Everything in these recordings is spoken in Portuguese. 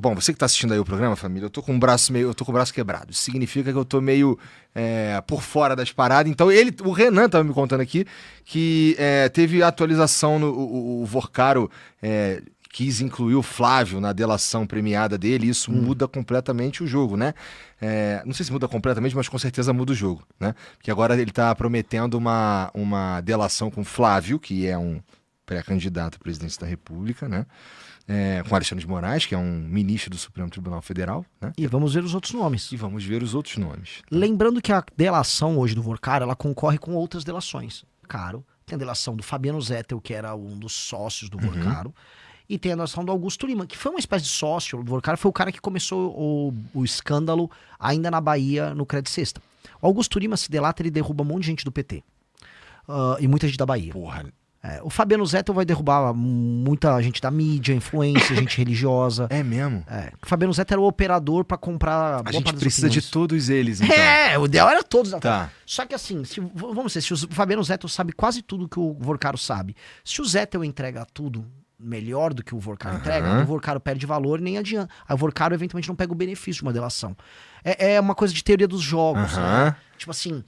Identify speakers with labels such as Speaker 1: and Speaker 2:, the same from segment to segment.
Speaker 1: Bom, você que tá assistindo aí o programa, família, eu tô com o braço quebrado. Isso significa que eu tô meio por fora das paradas. Então o Renan tava me contando aqui que teve atualização o Vorcaro quis incluir o Flávio na delação premiada dele, e isso muda completamente o jogo, né? Não sei se muda completamente, mas com certeza muda o jogo, né? Porque agora ele tá prometendo uma delação com o Flávio, que é um pré-candidato à presidência da República, né? Com Alexandre de Moraes, que é um ministro do Supremo Tribunal Federal, né?
Speaker 2: E vamos ver os outros nomes.
Speaker 1: E vamos ver os outros nomes. Tá?
Speaker 2: Lembrando que a delação hoje do Vorcaro, ela concorre com outras delações. Tem a delação do Fabiano Zettel, que era um dos sócios do Vorcaro, e tem a delação do Augusto Lima, que foi uma espécie de sócio do Vorcaro, foi o cara que começou o escândalo ainda na Bahia, no Credit Sexta. O Augusto Lima se delata, ele derruba um monte de gente do PT. E muita gente da Bahia.
Speaker 1: Porra.
Speaker 2: O Fabiano Zettel vai derrubar muita gente da mídia, influência, gente religiosa.
Speaker 1: É mesmo?
Speaker 2: O Fabiano Zettel era o operador pra comprar...
Speaker 1: A gente precisa de todos eles, então.
Speaker 2: O ideal era todos.
Speaker 1: Tá.
Speaker 2: Só que assim, vamos dizer, se o Fabiano Zettel sabe quase tudo que o Vorcaro sabe, se o Zettel entrega tudo melhor do que o Vorcaro entrega, o Vorcaro perde valor e nem adianta. Aí o Vorcaro eventualmente não pega o benefício de uma delação. É uma coisa de teoria dos jogos, né? Tipo assim...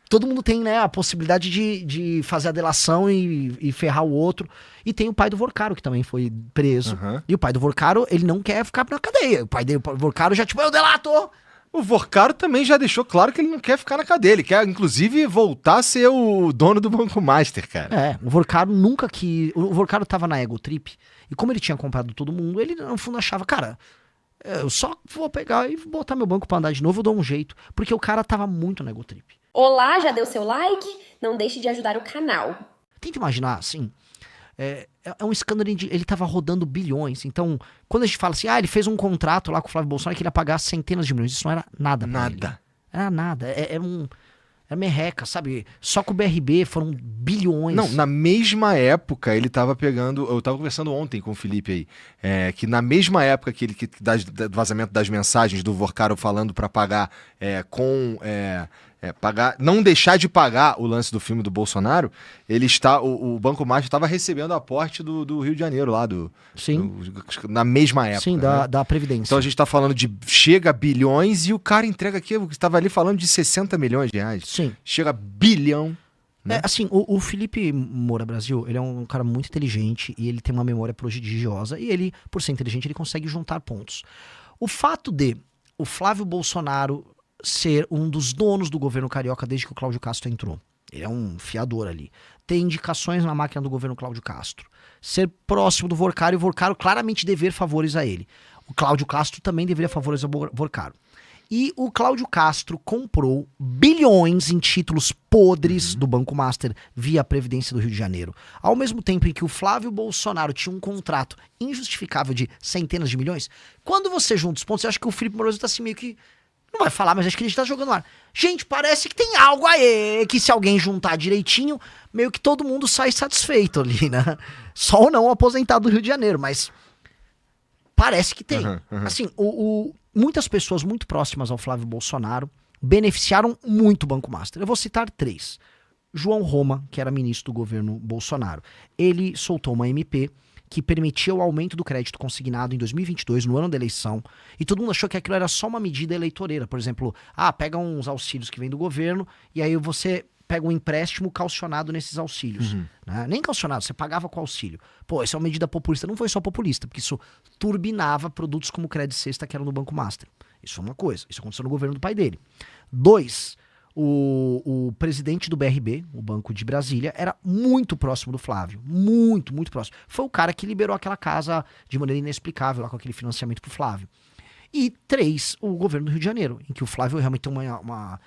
Speaker 2: Todo mundo tem, né, a possibilidade de fazer a delação e ferrar o outro. E tem o pai do Vorcaro, que também foi preso. E o pai do Vorcaro, ele não quer ficar na cadeia. O pai do Vorcaro já, tipo, eu delato!
Speaker 1: O Vorcaro também já deixou claro que ele não quer ficar na cadeia. Ele quer, inclusive, voltar a ser o dono do Banco Master, cara.
Speaker 2: O Vorcaro nunca que... O Vorcaro tava na Ego Trip. E como ele tinha comprado todo mundo, ele, no fundo, achava, cara... Eu só vou pegar e botar meu banco pra andar de novo, eu dou um jeito. Porque o cara tava muito na Ego Trip.
Speaker 3: Olá, já deu seu like? Não deixe de ajudar o canal.
Speaker 2: Tenta imaginar, assim, é um escândalo, ele tava rodando bilhões. Então, quando a gente fala assim, ele fez um contrato lá com o Flávio Bolsonaro que ele ia pagar centenas de milhões, isso não era nada pra ele. Era nada, era merreca, sabe? Só com o BRB foram bilhões.
Speaker 1: Não, na mesma época ele tava pegando... Eu tava conversando ontem com o Felipe aí, que na mesma época do vazamento das mensagens do Vorcaro falando pra pagar não deixar de pagar o lance do filme do Bolsonaro, o Banco Master estava recebendo aporte do Rio de Janeiro lá, na mesma época.
Speaker 2: Sim, da Previdência.
Speaker 1: Então a gente tá falando de chega a bilhões e o cara entrega aqui, eu estava ali falando de 60 milhões de reais.
Speaker 2: Sim.
Speaker 1: Chega a bilhão. Né?
Speaker 2: Assim, o Felipe Moura Brasil, ele é um cara muito inteligente e ele tem uma memória prodigiosa e ele, por ser inteligente, ele consegue juntar pontos. O fato de o Flávio Bolsonaro ser um dos donos do governo carioca desde que o Cláudio Castro entrou. Ele é um fiador ali. Tem indicações na máquina do governo Cláudio Castro. Ser próximo do Vorcaro e o Vorcaro claramente dever favores a ele. O Cláudio Castro também deveria favores ao Vorcaro. E o Cláudio Castro comprou bilhões em títulos podres do Banco Master via Previdência do Rio de Janeiro. Ao mesmo tempo em que o Flávio Bolsonaro tinha um contrato injustificável de centenas de milhões, quando você junta os pontos, você acha que o Felipe Moroso tá assim meio que... Não vai falar, mas acho que a gente tá jogando no ar. Gente, parece que tem algo aí, que se alguém juntar direitinho, meio que todo mundo sai satisfeito ali, né? Só ou não o aposentado do Rio de Janeiro, mas parece que tem. Assim, muitas pessoas muito próximas ao Flávio Bolsonaro beneficiaram muito o Banco Master. Eu vou citar 3. João Roma, que era ministro do governo Bolsonaro. Ele soltou uma MP que permitia o aumento do crédito consignado em 2022, no ano da eleição, e todo mundo achou que aquilo era só uma medida eleitoreira. Por exemplo, pega uns auxílios que vem do governo, e aí você pega um empréstimo calcionado nesses auxílios. Né? Nem calcionado, você pagava com auxílio. Pô, essa é uma medida populista. Não foi só populista, porque isso turbinava produtos como o Credit Sexta, que eram no Banco Master. Isso é uma coisa. Isso aconteceu no governo do pai dele. 2, o presidente do BRB, o Banco de Brasília, era muito próximo do Flávio. Muito, muito próximo. Foi o cara que liberou aquela casa de maneira inexplicável, lá com aquele financiamento pro Flávio. E 3, o governo do Rio de Janeiro, em que o Flávio realmente tem uma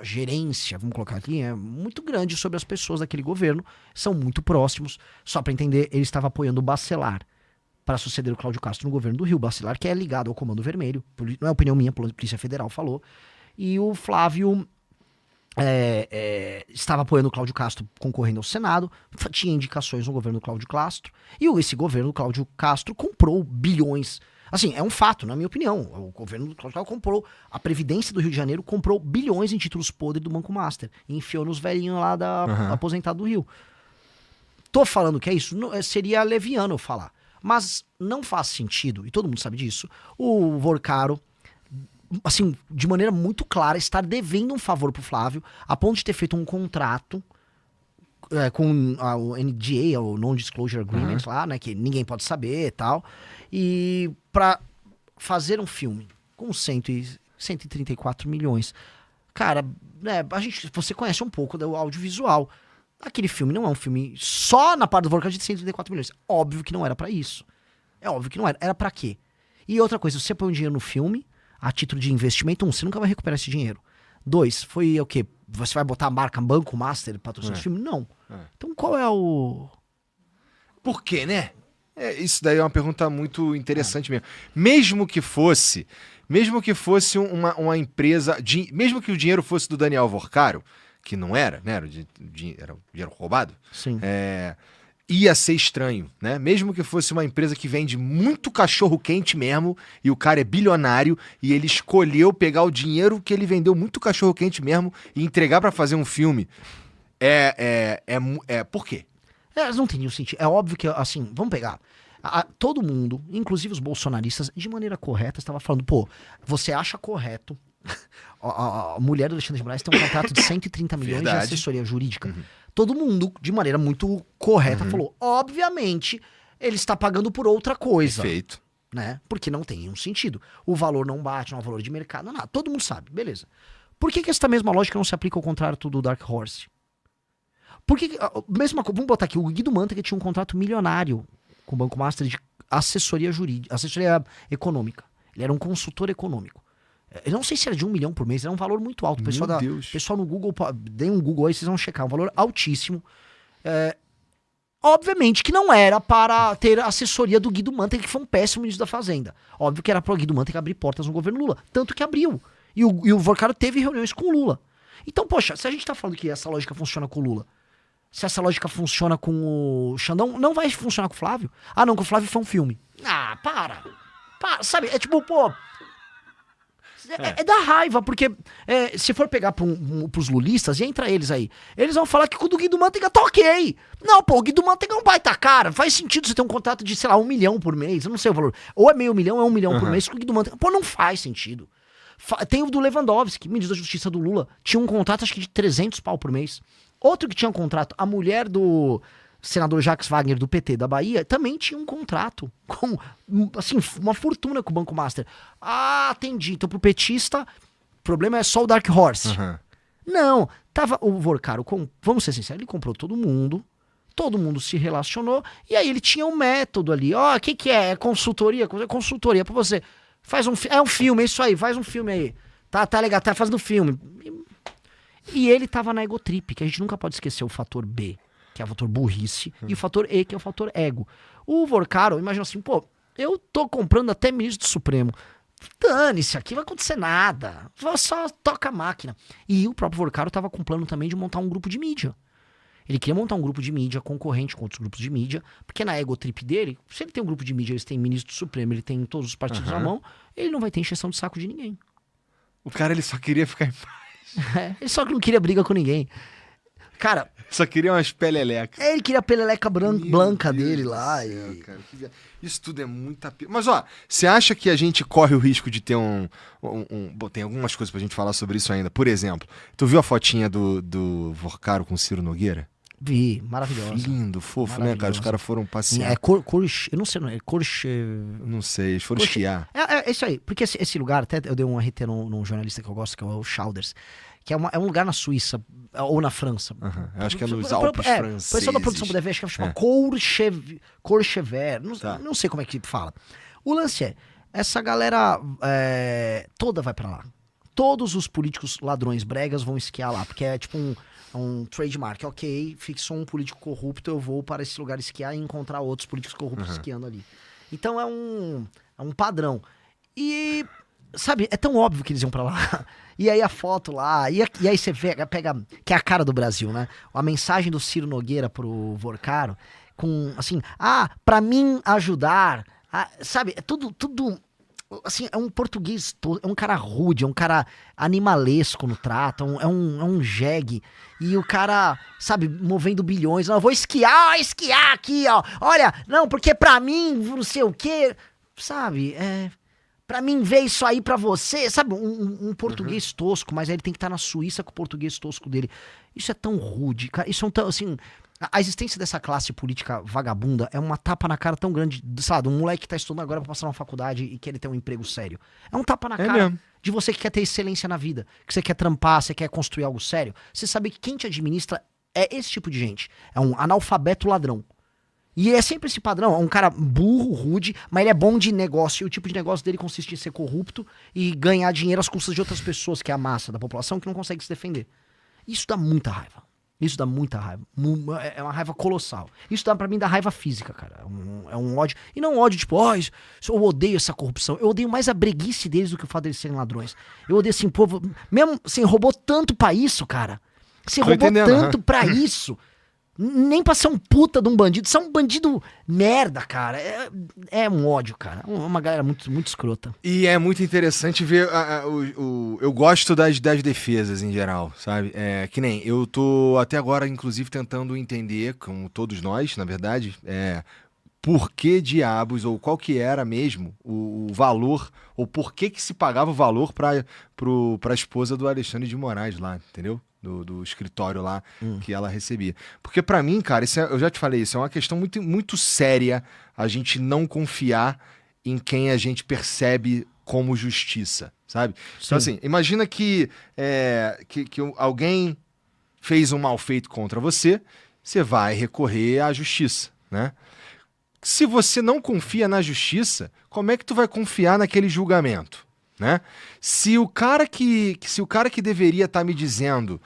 Speaker 2: gerência, vamos colocar aqui, muito grande sobre as pessoas daquele governo. São muito próximos. Só para entender, ele estava apoiando o Bacelar para suceder o Cláudio Castro no governo do Rio. Bacelar, que é ligado ao Comando Vermelho. Não é opinião minha, a Polícia Federal falou. E o Flávio estava apoiando o Cláudio Castro concorrendo ao Senado, tinha indicações no governo do Cláudio Castro, e esse governo do Cláudio Castro comprou bilhões. Assim, é um fato, na minha opinião. O governo do Cláudio Castro comprou, a Previdência do Rio de Janeiro comprou bilhões em títulos podres do Banco Master, e enfiou nos velhinhos lá da aposentado do Rio. Tô falando que é isso? Seria leviano eu falar. Mas não faz sentido, e todo mundo sabe disso, o Vorcaro, assim, de maneira muito clara, estar devendo um favor pro Flávio, a ponto de ter feito um contrato com o NDA, o Non-Disclosure Agreement lá, né, que ninguém pode saber e tal, e pra fazer um filme com 134 milhões. Cara, né, você conhece um pouco do audiovisual. Aquele filme não é um filme só na parte do Vorcaro de 134 milhões. Óbvio que não era pra isso. É óbvio que não era. Era pra quê? E outra coisa, você põe um dinheiro no filme, a título de investimento, você nunca vai recuperar esse dinheiro. 2, foi o quê? Você vai botar a marca Banco Master patrocinar esse filme? Não. Então qual é o...
Speaker 1: Por quê, né? Isso daí é uma pergunta muito interessante mesmo. Mesmo que fosse uma empresa, mesmo que o dinheiro fosse do Daniel Vorcaro, que não era, né? Era o dinheiro roubado.
Speaker 2: Sim.
Speaker 1: Ia ser estranho, né? Mesmo que fosse uma empresa que vende muito cachorro quente mesmo, e o cara é bilionário, e ele escolheu pegar o dinheiro que ele vendeu muito cachorro quente mesmo e entregar pra fazer um filme. Por quê?
Speaker 2: Elas não tem nenhum sentido. É óbvio que, assim, vamos pegar. Todo mundo, inclusive os bolsonaristas, de maneira correta, estava falando, pô, você acha correto... A mulher do Alexandre de Moraes tem um contrato de 130 milhões de assessoria jurídica. Todo mundo, de maneira muito correta, falou, obviamente, ele está pagando por outra coisa.
Speaker 1: Perfeito.
Speaker 2: Né? Porque não tem nenhum sentido. O valor não bate, não é um valor de mercado, não é nada. Todo mundo sabe, beleza. Por que essa mesma lógica não se aplica ao contrato do Dark Horse? Por que, vamos botar aqui, o Guido Mantega tinha um contrato milionário com o Banco Master de assessoria jurídica, assessoria econômica. Ele era um consultor econômico. Eu não sei se era de 1 milhão por mês, era um valor muito alto. Pessoal no Google, dê um Google aí, vocês vão checar, um valor altíssimo. Obviamente que não era para ter a assessoria do Guido Mantega, que foi um péssimo ministro da Fazenda. Óbvio que era para o Guido Mantega abrir portas no governo Lula, tanto que abriu. E o Vorcaro teve reuniões com o Lula. Então, poxa, se a gente tá falando que essa lógica funciona com o Lula, se essa lógica funciona com o Xandão, não vai funcionar com o Flávio? Ah, não, com o Flávio foi um filme. Ah, para, sabe, é tipo, pô... É da raiva, porque se for pegar pros lulistas, e entra eles aí, eles vão falar que com o do Guido Mantega tá ok. Não, pô, o Guido Mantega é um baita cara. Faz sentido você ter um contrato de, sei lá, 1 milhão por mês. Eu não sei o valor. Ou é meio milhão, ou é 1 milhão por mês com o Guido Mantega. Pô, não faz sentido. Tem o do Lewandowski, ministro da Justiça do Lula. Tinha um contrato, acho que de 300 pau por mês. Outro que tinha um contrato, a mulher do senador Jacques Wagner, do PT da Bahia, também tinha um contrato com, assim, uma fortuna com o Banco Master. Ah, entendi. Então, pro petista, o problema é só o Dark Horse. Não, tava o Vorcaro, vamos ser sinceros, ele comprou todo mundo se relacionou, e aí ele tinha um método ali. Ó, o que é? É consultoria? Consultoria pra você. É um filme, é isso aí, faz um filme aí. Tá legal, tá fazendo filme. E ele tava na egotrip, que a gente nunca pode esquecer o fator B, que é o fator burrice, e o fator E, que é o fator ego. O Vorcaro, imagina assim, pô, eu tô comprando até ministro do Supremo. Dane-se, aqui não vai acontecer nada. Só toca a máquina. E o próprio Vorcaro tava com plano também de montar um grupo de mídia. Ele queria montar um grupo de mídia concorrente com outros grupos de mídia, porque na egotrip dele, se ele tem um grupo de mídia, ele tem ministro do Supremo, ele tem todos os partidos na mão, ele não vai ter encheção de saco de ninguém.
Speaker 1: O cara, ele só queria ficar em paz.
Speaker 2: Ele só não queria briga com ninguém. Cara...
Speaker 1: Só queria umas perelecas.
Speaker 2: Ele queria a peleleca branca dele lá.
Speaker 1: Céu, cara. Isso tudo é muita... Mas, ó, você acha que a gente corre o risco de ter Bom, tem algumas coisas pra gente falar sobre isso ainda. Por exemplo, tu viu a fotinha do Vorcaro com o Ciro Nogueira?
Speaker 2: Vi, maravilhosa.
Speaker 1: Lindo, fofo, né, cara? Os caras foram passear.
Speaker 2: Eu não sei, não é
Speaker 1: Não sei, eles foram esquiar.
Speaker 2: É isso aí, porque esse lugar, até eu dei um RT num jornalista que eu gosto, que é o Chalders, que é um lugar na Suíça, ou na França.
Speaker 1: Eu acho que é nos Alpes franceses.
Speaker 2: O pessoal da produção puder ver, acho que chama Courchevel, não sei como é que fala. O lance essa galera toda vai pra lá. Todos os políticos ladrões bregas vão esquiar lá, porque é tipo um trademark. Ok, fixou um político corrupto, eu vou para esse lugar esquiar e encontrar outros políticos corruptos esquiando ali. Então é um padrão. E, sabe, é tão óbvio que eles iam pra lá. E aí a foto lá, e aí você pega, que é a cara do Brasil, né? A mensagem do Ciro Nogueira pro Vorcaro, com assim, pra mim ajudar, sabe, é tudo assim, é um português, é um cara rude, é um cara animalesco no trato, é um jegue. E o cara, sabe, movendo bilhões. Não, eu vou esquiar aqui, ó. Olha, não, porque pra mim, não sei o quê. Sabe, pra mim ver isso aí pra você. Sabe, um português tosco, mas aí ele tem que estar na Suíça com o português tosco dele. Isso é tão rude, cara. Isso é tão, assim... A existência dessa classe política vagabunda é uma tapa na cara tão grande, sabe? Um moleque que tá estudando agora pra passar numa faculdade e querer ter um emprego sério. É um tapa na cara
Speaker 1: mesmo.
Speaker 2: de você que quer ter excelência na vida, que você quer trampar, você quer construir algo sério. Você sabe que quem te administra é esse tipo de gente. É um analfabeto ladrão. E é sempre esse padrão, é um cara burro, rude, mas ele é bom de negócio. E o tipo de negócio dele consiste em ser corrupto e ganhar dinheiro às custas de outras pessoas, que é a massa da população, que não consegue se defender. Isso dá muita raiva. Isso dá muita raiva. É uma raiva colossal. Isso dá pra mim dá raiva física, cara. É um ódio. E não um ódio tipo, eu odeio essa corrupção. Eu odeio mais a breguice deles do que o fato deles serem ladrões. Eu odeio assim, povo. Mesmo assim, roubou tanto pra isso, cara. Você roubou tanto pra isso. Nem pra ser um puta de um bandido. Você é um bandido merda, cara. É um ódio, cara. Uma galera muito, muito escrota.
Speaker 1: E é muito interessante ver eu gosto das defesas em geral, sabe? Que nem eu tô até agora, inclusive, tentando entender, como todos nós, na verdade, por que diabos, ou qual que era mesmo o valor, ou por que se pagava o valor pra esposa do Alexandre de Moraes lá, entendeu? Do escritório lá que ela recebia. Porque pra mim, cara, eu já te falei, isso é uma questão muito, muito séria, a gente não confiar em quem a gente percebe como justiça, sabe?
Speaker 2: Sim.
Speaker 1: Então assim, imagina que alguém fez um mal feito contra você, você vai recorrer à justiça, né? Se você não confia na justiça, como é que tu vai confiar naquele julgamento? Né? Se o cara que deveria estar me dizendo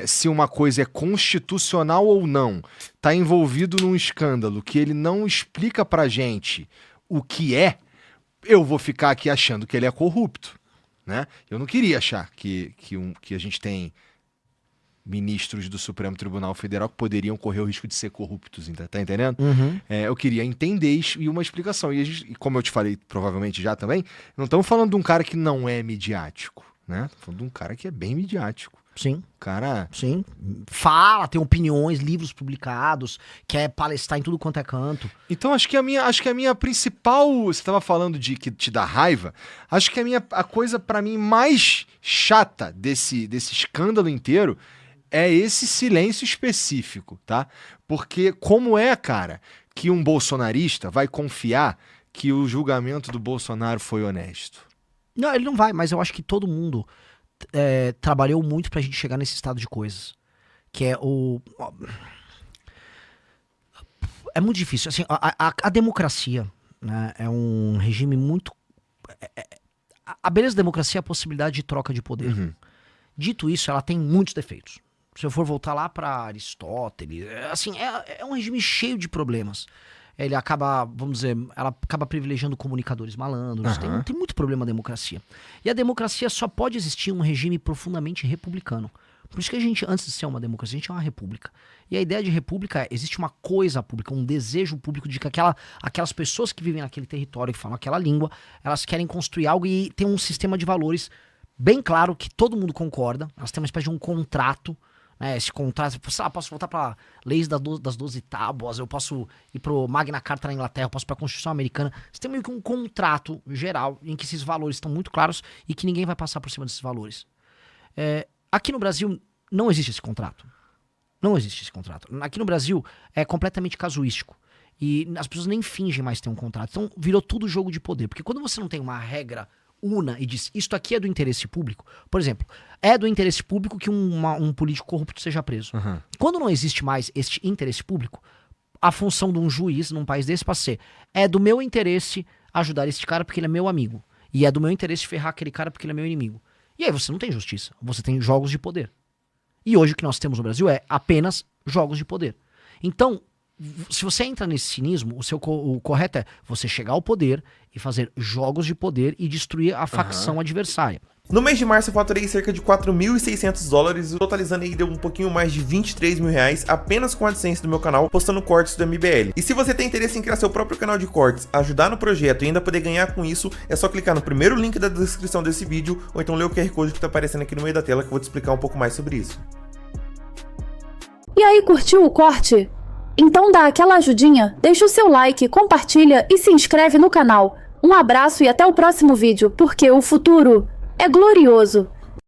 Speaker 1: se uma coisa é constitucional ou não, está envolvido num escândalo que ele não explica pra gente o que eu vou ficar aqui achando que ele é corrupto, né? Eu não queria achar que a gente tem ministros do Supremo Tribunal Federal que poderiam correr o risco de ser corruptos, tá entendendo?
Speaker 2: Uhum.
Speaker 1: Eu queria entender isso e uma explicação. E como eu te falei, provavelmente já também, não estamos falando de um cara que não é midiático, né? Estamos falando de um cara que é bem midiático.
Speaker 2: Sim.
Speaker 1: Cara...
Speaker 2: Sim. Fala, tem opiniões, livros publicados, quer palestrar em tudo quanto é canto.
Speaker 1: Então acho que a minha principal... Você estava falando de que te dá raiva. Acho que a coisa para mim mais chata desse escândalo inteiro é esse silêncio específico, tá? Porque como cara, que um bolsonarista vai confiar que o julgamento do Bolsonaro foi honesto?
Speaker 2: Não, ele não vai, mas eu acho que todo mundo trabalhou muito pra gente chegar nesse estado de coisas. Que é é muito difícil. Assim, a democracia, né, é um regime muito... A beleza da democracia é a possibilidade de troca de poder.
Speaker 1: Uhum.
Speaker 2: Dito isso, ela tem muitos defeitos. Se eu for voltar lá para Aristóteles, assim, é um regime cheio de problemas. Ele acaba, vamos dizer, ela acaba privilegiando comunicadores malandros.
Speaker 1: Uhum.
Speaker 2: Tem muito problema a democracia. E a democracia só pode existir em um regime profundamente republicano. Por isso que a gente, antes de ser uma democracia, a gente é uma república. E a ideia de república existe uma coisa pública, um desejo público de que aquelas pessoas que vivem naquele território e falam aquela língua, elas querem construir algo e tem um sistema de valores bem claro que todo mundo concorda. Elas têm uma espécie de um contrato. Esse contrato, sei lá, posso voltar para leis das 12 tábuas, eu posso ir pro Magna Carta na Inglaterra, eu posso ir pra Constituição Americana. Você tem meio que um contrato geral em que esses valores estão muito claros e que ninguém vai passar por cima desses valores. Aqui no Brasil não existe esse contrato. Não existe esse contrato. Aqui no Brasil é completamente casuístico. E as pessoas nem fingem mais ter um contrato. Então virou tudo jogo de poder. Porque quando você não tem uma regra una e diz, isto aqui é do interesse público, por exemplo, é do interesse público que um político corrupto seja preso.
Speaker 1: Uhum.
Speaker 2: Quando não existe mais este interesse público, a função de um juiz num país desse passa a ser, é do meu interesse ajudar esse cara porque ele é meu amigo, e é do meu interesse ferrar aquele cara porque ele é meu inimigo. E aí você não tem justiça, você tem jogos de poder. E hoje o que nós temos no Brasil é apenas jogos de poder. Então, se você entra nesse cinismo, o correto é você chegar ao poder e fazer jogos de poder e destruir a facção adversária.
Speaker 4: No mês de março eu faturei cerca de $4.600, totalizando aí deu um pouquinho mais de R$23 mil apenas com a AdSense do meu canal, postando cortes do MBL. E se você tem interesse em criar seu próprio canal de cortes, ajudar no projeto e ainda poder ganhar com isso, é só clicar no primeiro link da descrição desse vídeo, ou então ler o QR Code que tá aparecendo aqui no meio da tela que eu vou te explicar um pouco mais sobre isso.
Speaker 5: E aí, curtiu o corte? Então dá aquela ajudinha, deixa o seu like, compartilha e se inscreve no canal. Um abraço e até o próximo vídeo, porque o futuro é glorioso.